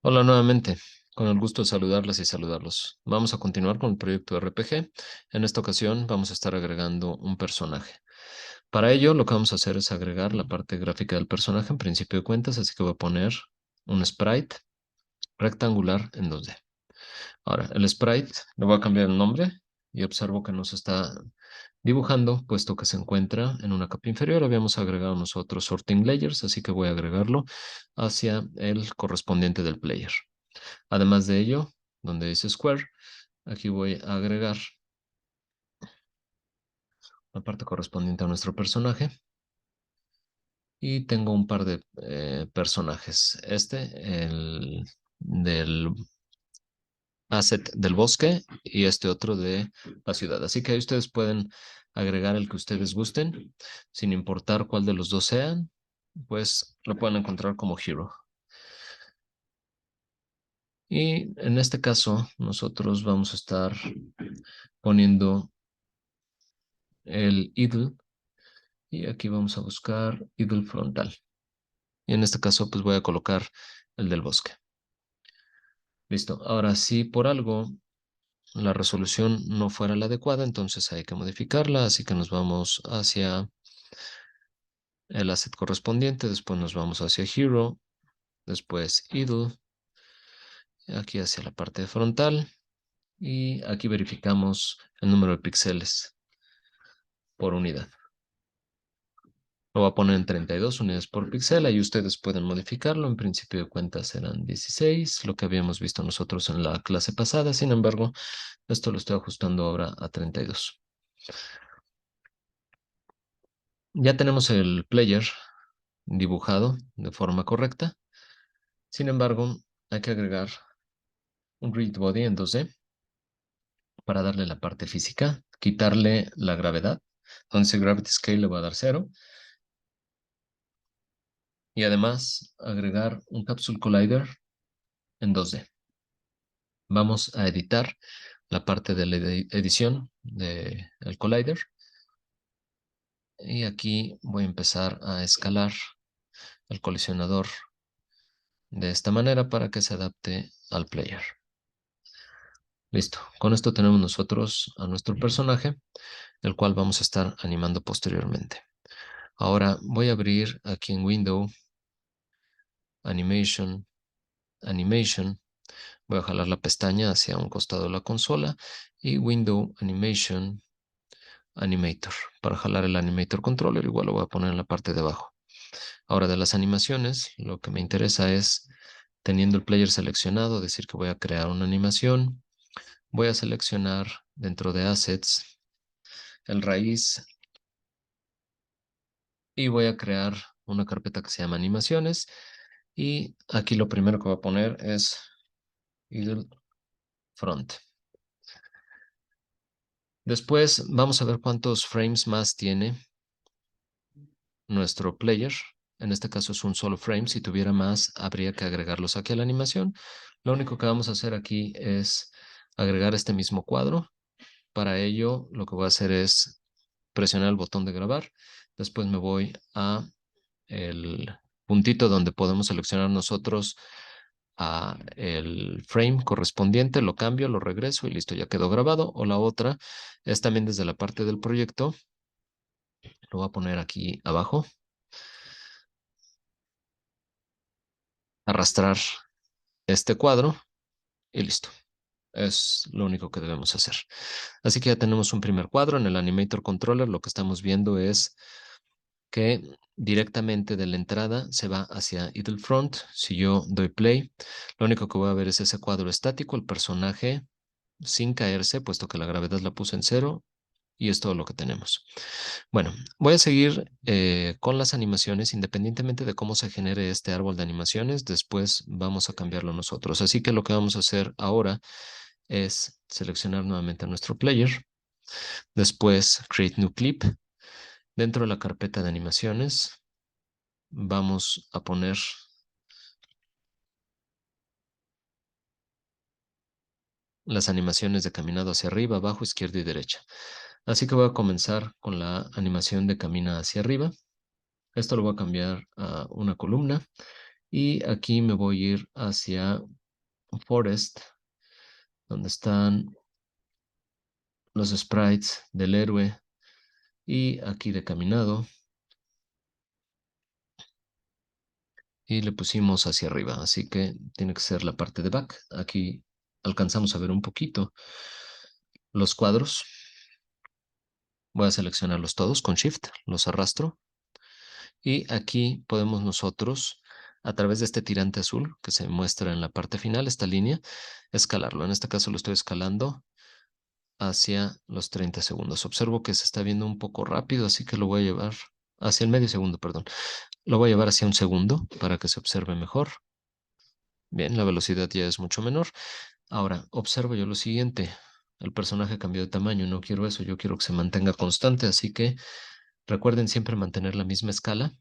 Hola nuevamente, con el gusto de saludarlas y saludarlos. Vamos a continuar con el proyecto RPG. En esta ocasión vamos a estar agregando un personaje. Para ello, lo que vamos a hacer es agregar la parte gráfica del personaje en principio de cuentas, así que voy a poner un sprite rectangular en 2D. Ahora, el sprite le voy a cambiar el nombre y observo que nos está dibujando, puesto que se encuentra en una capa inferior. Habíamos agregado nosotros sorting layers, así que voy a agregarlo hacia el correspondiente del player. Además de ello, donde dice Square, aquí voy a agregar la parte correspondiente a nuestro personaje y tengo un par de personajes. El del asset del bosque y este otro de la ciudad. Así que ahí ustedes pueden agregar el que ustedes gusten, sin importar cuál de los dos sean, pues lo pueden encontrar como hero. Y en este caso, nosotros vamos a estar poniendo el idle. Y aquí vamos a buscar idle frontal. Y en este caso, pues voy a colocar el del bosque. Listo. Ahora, si por algo la resolución no fuera la adecuada, entonces hay que modificarla. Así que nos vamos hacia el asset correspondiente. Después nos vamos hacia Hero. Después idle. Aquí hacia la parte de frontal. Y aquí verificamos el número de píxeles por unidad. Lo voy a poner en 32 unidades por píxel. Ahí ustedes pueden modificarlo. En principio de cuentas serán 16, lo que habíamos visto nosotros en la clase pasada. Sin embargo, esto lo estoy ajustando ahora a 32. Ya tenemos el player dibujado de forma correcta. Sin embargo, hay que agregar un grid body en 2D para darle la parte física, quitarle la gravedad. Entonces, gravity scale le voy a dar 0. Y además agregar un capsule collider en 2D. Vamos a editar la parte de la edición del collider. Y aquí voy a empezar a escalar el colisionador de esta manera para que se adapte al player. Listo. Con esto tenemos nosotros a nuestro personaje, el cual vamos a estar animando posteriormente. Ahora voy a abrir aquí en Window, Animation, Animation. Voy a jalar la pestaña hacia un costado de la consola y Window, Animation, Animator. Para jalar el Animator Controller, igual lo voy a poner en la parte de abajo. Ahora de las animaciones, lo que me interesa es, teniendo el player seleccionado, decir que voy a crear una animación. Voy a seleccionar dentro de Assets el raíz y voy a crear una carpeta que se llama Animaciones. Y aquí lo primero que voy a poner es Idle Front. Después vamos a ver cuántos frames más tiene nuestro player. En este caso es un solo frame. Si tuviera más, habría que agregarlos aquí a la animación. Lo único que vamos a hacer aquí es agregar este mismo cuadro. Para ello, lo que voy a hacer es presionar el botón de grabar. Después me voy a el puntito donde podemos seleccionar nosotros a el frame correspondiente, lo cambio, lo regreso y listo, ya quedó grabado. O la otra es también desde la parte del proyecto. Lo voy a poner aquí abajo. Arrastrar este cuadro y listo. Es lo único que debemos hacer. Así que ya tenemos un primer cuadro. En el Animator Controller lo que estamos viendo es que directamente de la entrada se va hacia idle front. Si yo doy play, lo único que voy a ver es ese cuadro estático, el personaje sin caerse, puesto que la gravedad la puse en 0 y es todo lo que tenemos. Bueno, voy a seguir con las animaciones, independientemente de cómo se genere este árbol de animaciones, después vamos a cambiarlo nosotros. Así que lo que vamos a hacer ahora es seleccionar nuevamente a nuestro player, después Create New Clip. Dentro de la carpeta de animaciones vamos a poner las animaciones de caminado hacia arriba, abajo, izquierda y derecha. Así que voy a comenzar con la animación de camina hacia arriba. Esto lo voy a cambiar a una columna Y aquí me voy a ir hacia Forest, donde están los sprites del héroe y aquí de caminado. Y le pusimos hacia arriba, así que tiene que ser la parte de back. Aquí alcanzamos a ver un poquito los cuadros. Voy a seleccionarlos todos con Shift, los arrastro. Y aquí podemos nosotros, a través de este tirante azul que se muestra en la parte final, esta línea, escalarlo. En este caso lo estoy escalando hacia los 30 segundos. Observo que se está viendo un poco rápido, así que lo voy a llevar hacia el medio segundo, perdón. Lo voy a llevar hacia un segundo para que se observe mejor. Bien, la velocidad ya es mucho menor. Ahora, observo yo lo siguiente. El personaje cambió de tamaño, no quiero eso, yo quiero que se mantenga constante, así que recuerden siempre mantener la misma escala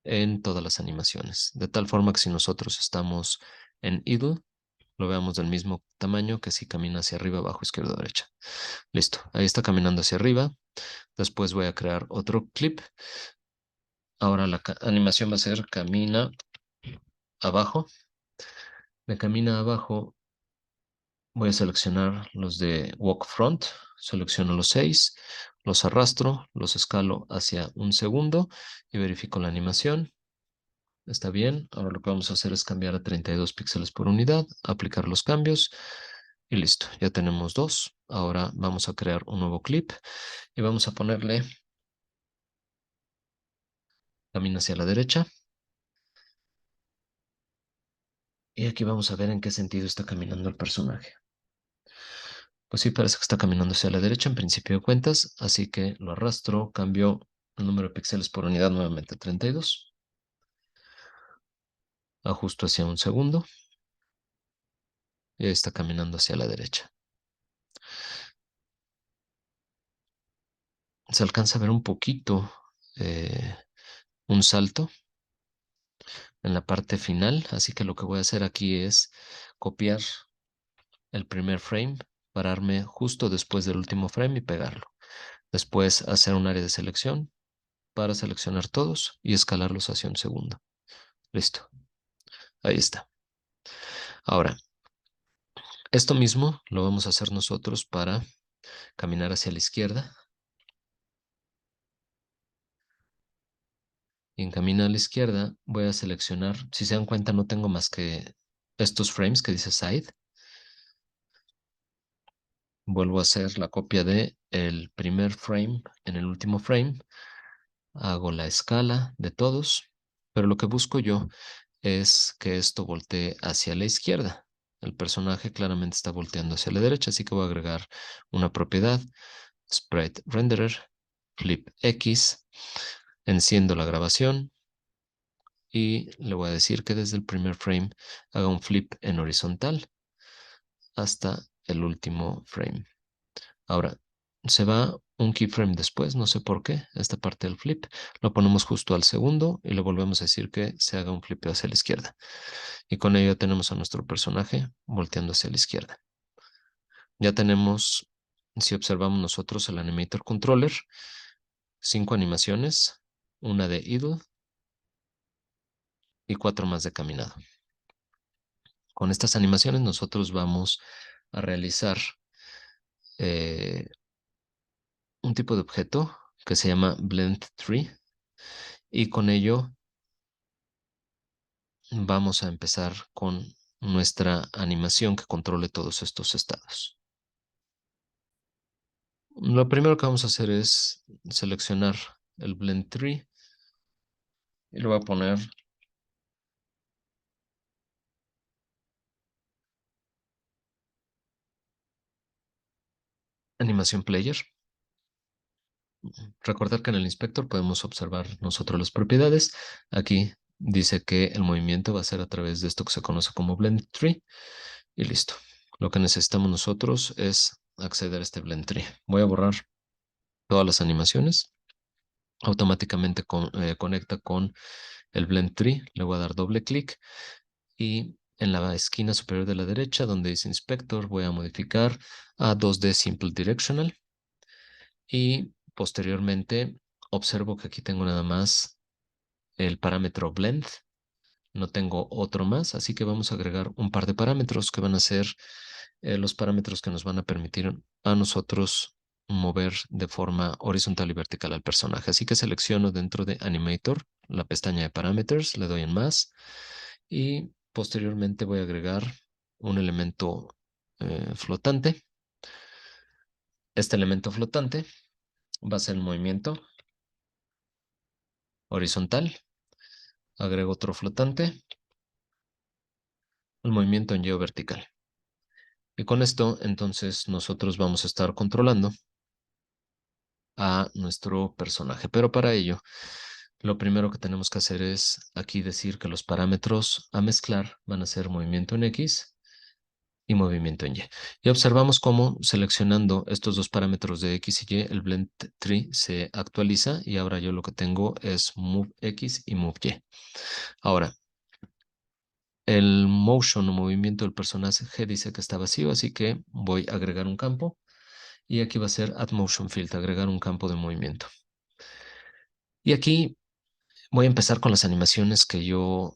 en todas las animaciones, de tal forma que si nosotros estamos en idle, lo veamos del mismo tamaño que si camina hacia arriba, abajo, izquierda, derecha. Listo, ahí está caminando hacia arriba. Después voy a crear otro clip. Ahora la animación va a ser camina abajo. De camina abajo voy a seleccionar los de walk front. Selecciono los 6, los arrastro, los escalo hacia un segundo y verifico la animación. Está bien. Ahora lo que vamos a hacer es cambiar a 32 píxeles por unidad, aplicar los cambios y listo. Ya tenemos dos. Ahora vamos a crear un nuevo clip y vamos a ponerle camina hacia la derecha. Y aquí vamos a ver en qué sentido está caminando el personaje. Pues sí, parece que está caminando hacia la derecha en principio de cuentas, así que lo arrastro, cambio el número de píxeles por unidad nuevamente a 32. Ajusto hacia un segundo y ahí está caminando hacia la derecha. Se alcanza a ver un poquito un salto en la parte final, así que lo que voy a hacer aquí es copiar el primer frame, pararme justo después del último frame y pegarlo. Después hacer un área de selección para seleccionar todos y escalarlos hacia un segundo. Listo, ahí está. Ahora, esto mismo lo vamos a hacer nosotros para caminar hacia la izquierda. Y en camino a la izquierda voy a seleccionar, si se dan cuenta no tengo más que estos frames que dice side. Vuelvo a hacer la copia de el primer frame en el último frame. Hago la escala de todos, pero lo que busco yo es que esto voltee hacia la izquierda. El personaje claramente está volteando hacia la derecha, así que voy a agregar una propiedad, Sprite Renderer, Flip X, enciendo la grabación y le voy a decir que desde el primer frame haga un flip en horizontal hasta el último frame. Ahora, se va un keyframe después, no sé por qué, esta parte del flip, lo ponemos justo al segundo y le volvemos a decir que se haga un flip hacia la izquierda. Y con ello tenemos a nuestro personaje volteando hacia la izquierda. Ya tenemos, si observamos nosotros el Animator Controller, 5 animaciones, una de idle y 4 más de caminado. Con estas animaciones nosotros vamos a realizar eh, un tipo de objeto que se llama Blend Tree y con ello vamos a empezar con nuestra animación que controle todos estos estados. Lo primero que vamos a hacer es seleccionar el Blend Tree y le voy a poner Animación Player. Recordar que en el inspector podemos observar nosotros las propiedades. Aquí dice que el movimiento va a ser a través de esto que se conoce como Blend Tree y listo. Lo que necesitamos nosotros es acceder a este Blend Tree. Voy a borrar todas las animaciones. Automáticamente conecta con el Blend Tree. Le voy a dar doble clic y en la esquina superior de la derecha donde dice Inspector voy a modificar a 2D Simple Directional y posteriormente observo que aquí tengo nada más el parámetro Blend no tengo otro más, así que vamos a agregar un par de parámetros que van a ser los parámetros que nos van a permitir a nosotros mover de forma horizontal y vertical al personaje. Así que selecciono dentro de Animator la pestaña de Parameters, le doy en más y posteriormente voy a agregar un elemento flotante. Este elemento flotante va a ser el movimiento horizontal. Agrego otro flotante, el movimiento en Y vertical. Y con esto, entonces, nosotros vamos a estar controlando a nuestro personaje. Pero para ello, lo primero que tenemos que hacer es aquí decir que los parámetros a mezclar van a ser movimiento en X y movimiento en Y. Y observamos cómo seleccionando estos dos parámetros de X y Y, el Blend Tree se actualiza y ahora yo lo que tengo es Move X y Move Y. Ahora, el motion o movimiento del personaje dice que está vacío, así que voy a agregar un campo y aquí va a ser Add Motion Field, agregar un campo de movimiento. Y aquí voy a empezar con las animaciones que yo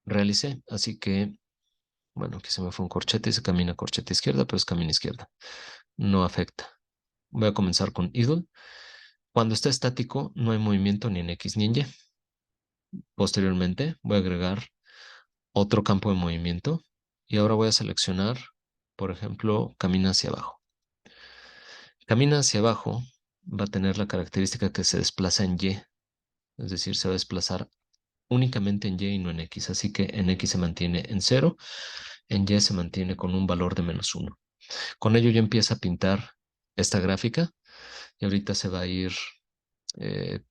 realicé, así que, bueno, aquí se me fue un corchete y se camina corchete izquierda, pero es camina izquierda. No afecta. Voy a comenzar con Idle. Cuando está estático, no hay movimiento ni en X ni en Y. Posteriormente, voy a agregar otro campo de movimiento y ahora voy a seleccionar, por ejemplo, camina hacia abajo. Camina hacia abajo va a tener la característica que se desplaza en Y, es decir, se va a desplazar únicamente en Y y no en X, así que en X se mantiene en 0, en Y se mantiene con un valor de -1. Con ello ya empieza a pintar esta gráfica y ahorita se va a ir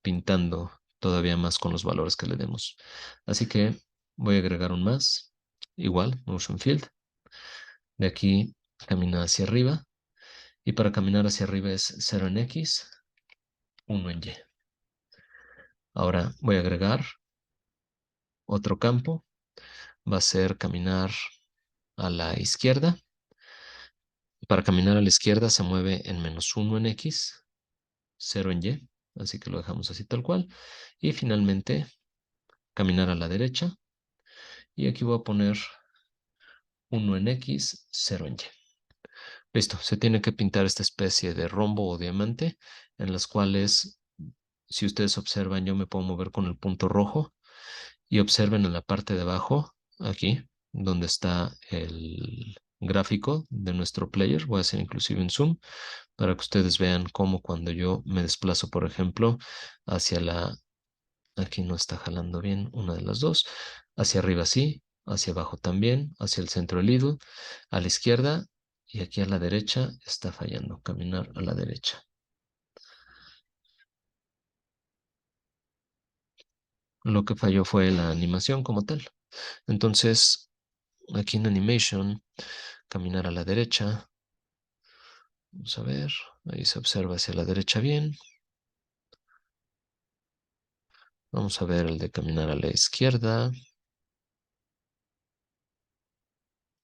pintando todavía más con los valores que le demos. Así que voy a agregar un más, igual, Motion Field. De aquí camina hacia arriba y para caminar hacia arriba es 0 en X, 1 en Y. Ahora voy a agregar otro campo, va a ser caminar a la izquierda. Para caminar a la izquierda se mueve en -1 en X, 0 en Y, así que lo dejamos así tal cual. Y finalmente caminar a la derecha y aquí voy a poner 1 en X, 0 en Y. Listo, se tiene que pintar esta especie de rombo o diamante en las cuales, si ustedes observan, yo me puedo mover con el punto rojo y observen en la parte de abajo, aquí, donde está el gráfico de nuestro player. Voy a hacer inclusive un zoom para que ustedes vean cómo cuando yo me desplazo, por ejemplo, hacia la... Aquí no está jalando bien una de las dos. Hacia arriba sí, hacia abajo también, hacia el centro el idle, a la izquierda y aquí a la derecha está fallando. Caminar a la derecha. Lo que falló fue la animación como tal. Entonces, aquí en Animation, caminar a la derecha. Vamos a ver, ahí se observa hacia la derecha bien. Vamos a ver el de caminar a la izquierda.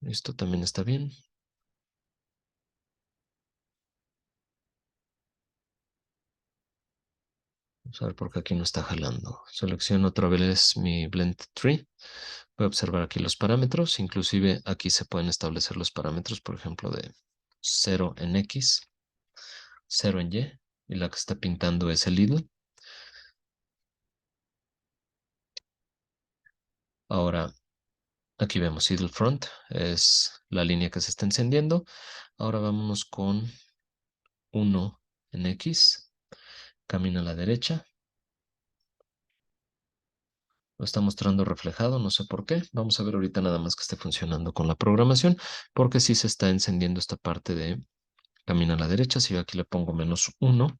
Esto también está bien. Vamos a ver por qué aquí no está jalando. Selecciono otra vez mi Blend Tree. Voy a observar aquí los parámetros. Inclusive aquí se pueden establecer los parámetros, por ejemplo, de 0 en X, 0 en Y. Y la que está pintando es el idle. Ahora, aquí vemos idle front. Es la línea que se está encendiendo. Ahora vámonos con 1 en X. Camina a la derecha. Lo está mostrando reflejado, no sé por qué. Vamos a ver ahorita nada más que esté funcionando con la programación, porque sí se está encendiendo esta parte de camina a la derecha. Si yo aquí le pongo -1,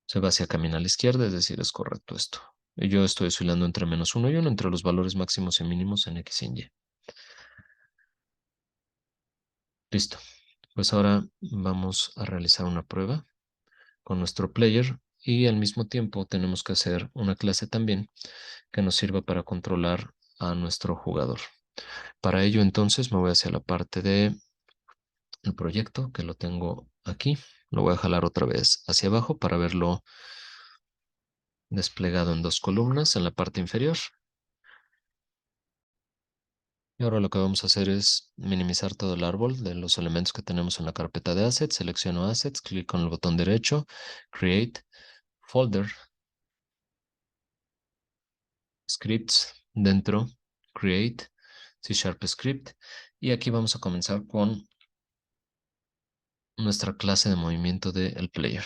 se va hacia camina a la izquierda, es decir, es correcto esto. Y yo estoy oscilando entre -1 y 1, entre los valores máximos y mínimos en X y en Y. Listo. Pues ahora vamos a realizar una prueba con nuestro player y al mismo tiempo tenemos que hacer una clase también que nos sirva para controlar a nuestro jugador. Para ello, entonces, me voy hacia la parte de el proyecto, que lo tengo aquí. Lo voy a jalar otra vez hacia abajo para verlo desplegado en dos columnas en la parte inferior. Y ahora lo que vamos a hacer es minimizar todo el árbol de los elementos que tenemos en la carpeta de Assets. Selecciono Assets, clic con el botón derecho, Create, Folder, Scripts, dentro, Create, C# Script. Y aquí vamos a comenzar con nuestra clase de movimiento del player.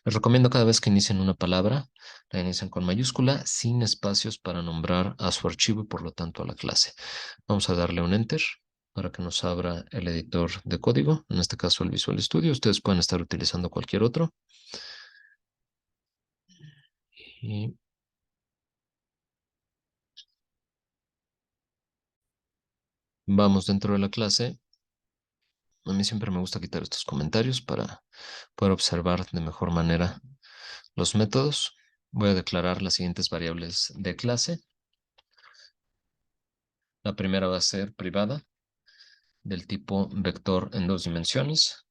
Les recomiendo cada vez que inicien una palabra, la inicien con mayúscula, sin espacios para nombrar a su archivo y por lo tanto a la clase. Vamos a darle un Enter para que nos abra el editor de código, en este caso el Visual Studio. Ustedes pueden estar utilizando cualquier otro. Y vamos dentro de la clase. A mí siempre me gusta quitar estos comentarios para poder observar de mejor manera los métodos. Voy a declarar las siguientes variables de clase. La primera va a ser privada, del tipo vector en dos dimensiones,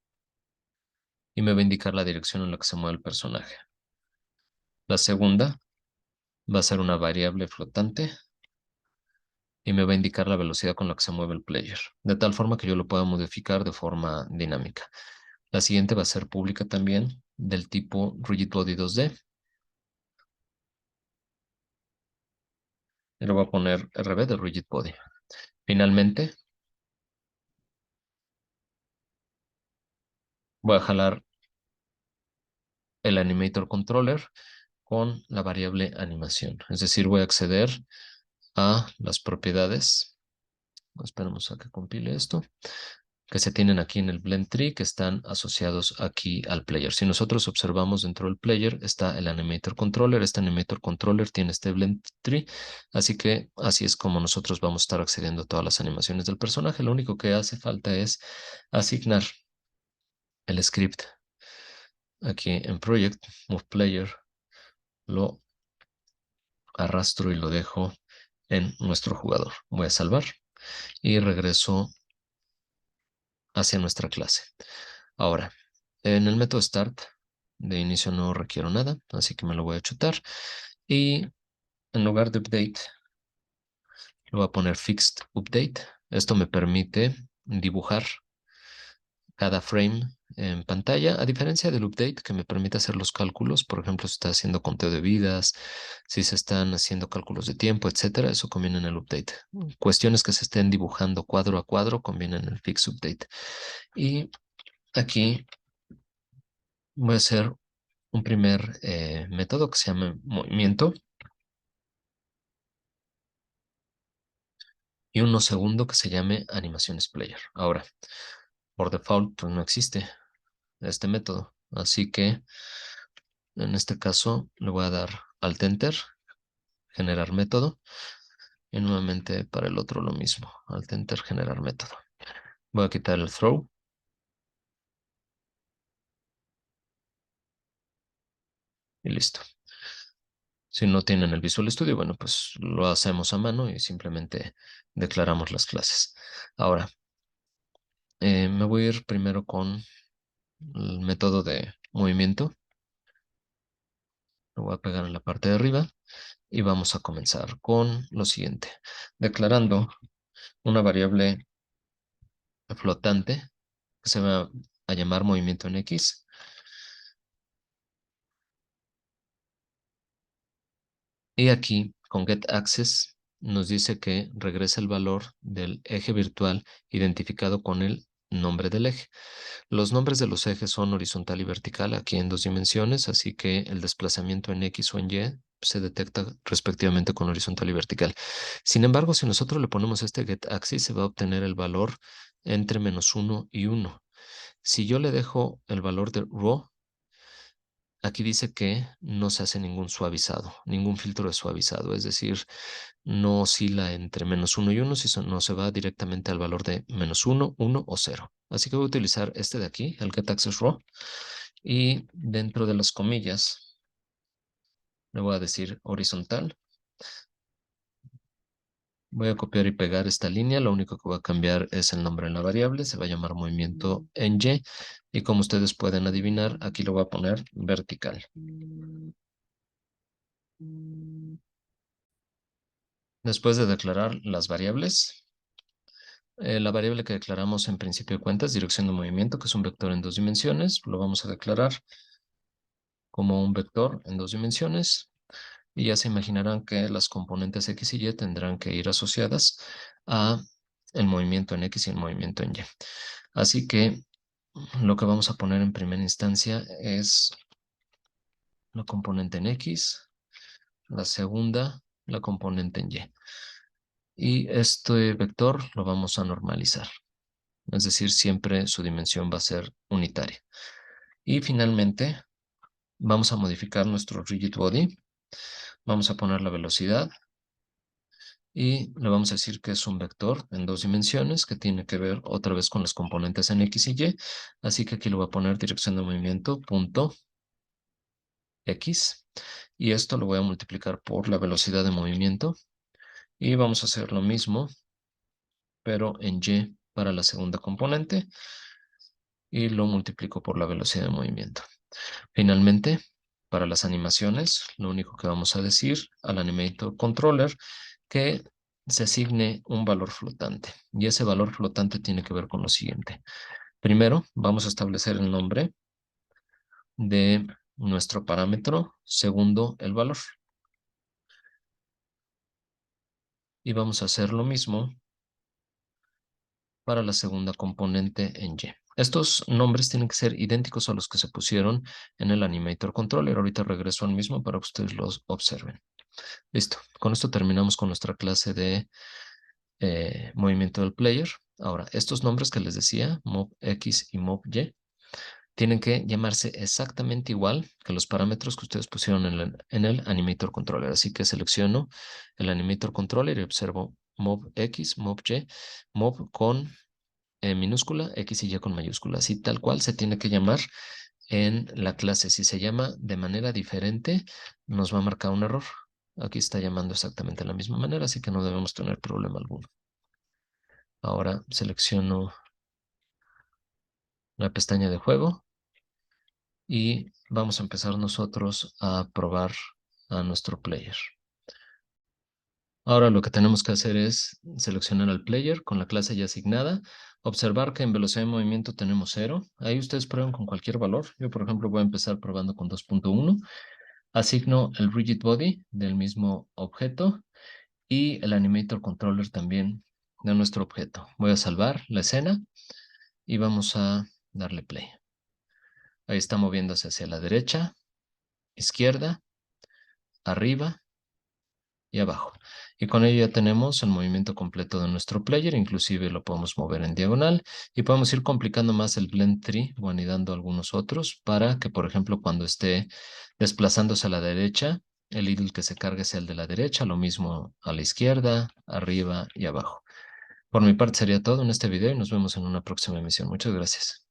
y me va a indicar la dirección en la que se mueve el personaje. La segunda va a ser una variable flotante y me va a indicar la velocidad con la que se mueve el player, de tal forma que yo lo pueda modificar de forma dinámica. La siguiente va a ser pública también, del tipo rigidbody 2D, y le voy a poner RB de rigidbody. Finalmente, voy a jalar el animator controller con la variable animación. Es decir, voy a acceder a las propiedades. Esperemos a que compile esto, que se tienen aquí en el Blend Tree, que están asociados aquí al player. Si nosotros observamos dentro del player está el Animator Controller. Este Animator Controller tiene este Blend Tree, así que así es como nosotros vamos a estar accediendo a todas las animaciones del personaje. Lo único que hace falta es asignar el script aquí en Project, Move Player, lo arrastro y lo dejo en nuestro jugador. Voy a salvar y regreso hacia nuestra clase. Ahora, en el método start de inicio no requiero nada, así que me lo voy a chutar. Y en lugar de update, le voy a poner fixed update. Esto me permite dibujar cada frame en pantalla, a diferencia del update que me permite hacer los cálculos. Por ejemplo, si está haciendo conteo de vidas, si se están haciendo cálculos de tiempo, etcétera, eso conviene en el update. Cuestiones que se estén dibujando cuadro a cuadro conviene en el fixed update. Y aquí voy a hacer un primer método que se llama movimiento y uno segundo que se llame animaciones player. Ahora, por default, pues no existe este método, así que en este caso le voy a dar Alt Enter, generar método, y nuevamente para el otro lo mismo, Alt Enter, generar método. Voy a quitar el throw y listo. Si no tienen el Visual Studio, bueno, pues lo hacemos a mano y simplemente declaramos las clases. Ahora, me voy a ir primero con el método de movimiento. Lo voy a pegar en la parte de arriba y vamos a comenzar con lo siguiente. Declarando una variable flotante que se va a llamar movimiento en X. Y aquí con getAccess nos dice que regresa el valor del eje virtual identificado con el nombre del eje. Los nombres de los ejes son horizontal y vertical aquí en dos dimensiones, así que el desplazamiento en X o en Y se detecta respectivamente con horizontal y vertical. Sin embargo, si nosotros le ponemos este getAxis, se va a obtener el valor entre -1 y 1. Si yo le dejo el valor de raw, aquí dice que no se hace ningún suavizado, ningún filtro de suavizado, es decir, no oscila entre -1 y 1, no se va directamente al valor de -1, 1 o 0. Así que voy a utilizar este de aquí, el getAccessRaw, y dentro de las comillas le voy a decir horizontal. Voy a copiar y pegar esta línea, lo único que va a cambiar es el nombre en la variable, se va a llamar movimiento en Y, y como ustedes pueden adivinar, aquí lo voy a poner vertical. Después de declarar las variables, la variable que declaramos en principio de cuentas, dirección de movimiento, que es un vector en 2 dimensiones, lo vamos a declarar como un vector en 2 dimensiones. Y ya se imaginarán que las componentes X y Y tendrán que ir asociadas a el movimiento en X y el movimiento en Y. Así que lo que vamos a poner en primera instancia es la componente en X, la segunda, la componente en Y. Y este vector lo vamos a normalizar. Es decir, siempre su dimensión va a ser unitaria. Y finalmente, vamos a modificar nuestro rigid body. Vamos a poner la velocidad y le vamos a decir que es un vector en 2 dimensiones que tiene que ver otra vez con las componentes en X y Y. Así que aquí lo voy a poner dirección de movimiento punto X. Y esto lo voy a multiplicar por la velocidad de movimiento. Y vamos a hacer lo mismo, pero en Y para la segunda componente. Y lo multiplico por la velocidad de movimiento. Finalmente, para las animaciones, lo único que vamos a decir al Animator Controller que se asigne un valor flotante. Y ese valor flotante tiene que ver con lo siguiente. Primero, vamos a establecer el nombre de nuestro parámetro. Segundo, el valor. Y vamos a hacer lo mismo para la segunda componente en Y. Estos nombres tienen que ser idénticos a los que se pusieron en el Animator Controller. Ahorita regreso al mismo para que ustedes los observen. Listo. Con esto terminamos con nuestra clase de movimiento del player. Ahora, estos nombres que les decía, mob X y mob Y, tienen que llamarse exactamente igual que los parámetros que ustedes pusieron en el Animator Controller. Así que selecciono el Animator Controller y observo mob X, mob Y, mob con minúscula, X y Y con mayúscula. Así tal cual se tiene que llamar en la clase. Si se llama de manera diferente, nos va a marcar un error. Aquí está llamando exactamente de la misma manera, así que no debemos tener problema alguno. Ahora selecciono la pestaña de juego y vamos a empezar nosotros a probar a nuestro player. Ahora lo que tenemos que hacer es seleccionar al player con la clase ya asignada, observar que en velocidad de movimiento tenemos 0. Ahí ustedes prueban con cualquier valor. Yo, por ejemplo, voy a empezar probando con 2.1. Asigno el rigid body del mismo objeto y el animator controller también de nuestro objeto. Voy a salvar la escena y vamos a darle play. Ahí está moviéndose hacia la derecha, izquierda, arriba y abajo. Y con ello ya tenemos el movimiento completo de nuestro player, inclusive lo podemos mover en diagonal y podemos ir complicando más el blend tree o anidando algunos otros para que, por ejemplo, cuando esté desplazándose a la derecha, el idle que se cargue sea el de la derecha, lo mismo a la izquierda, arriba y abajo. Por mi parte sería todo en este video y nos vemos en una próxima emisión. Muchas gracias.